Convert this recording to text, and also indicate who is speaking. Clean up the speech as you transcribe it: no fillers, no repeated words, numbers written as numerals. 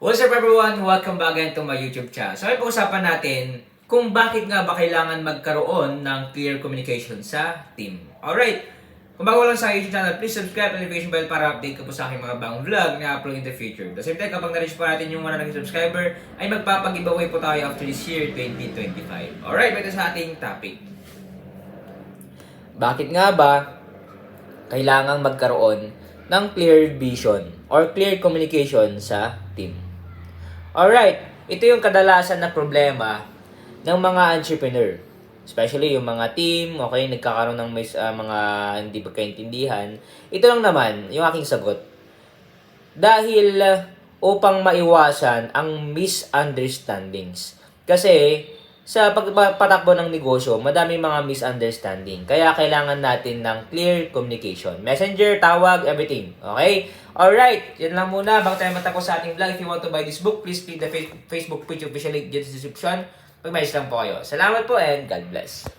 Speaker 1: What's up everyone? Welcome back again to my YouTube channel. So, pag-usapan natin kung bakit nga ba kailangan magkaroon ng clear communication sa team. Alright, kung bago lang sa YouTube channel, please subscribe and notification bell para update ka po sa aking mga bagong vlog na upload in the future. The same time, kapag na-reach po natin yung 100 subscriber, ay magpapag-giveaway po tayo after this year 2025. Alright, ito sa ating topic. Bakit nga ba kailangan magkaroon ng clear vision or clear communication sa team? Alright, ito yung kadalasan na problema ng mga entrepreneur. Especially yung mga team, okay, nagkakaroon ng mga hindi pagkaintindihan. Ito lang naman yung aking sagot. Dahil upang maiwasan ang misunderstandings. Kasi sa pagpapatakbo ng negosyo, madami mga misunderstanding. Kaya kailangan natin ng clear communication. Messenger, tawag, everything. Okay? Alright, yan lang muna. Bago tayo matapos sa ating vlog, if you want to buy this book, please click the Facebook page official link dito sa description. Pag-message lang po kayo. Salamat po and God bless.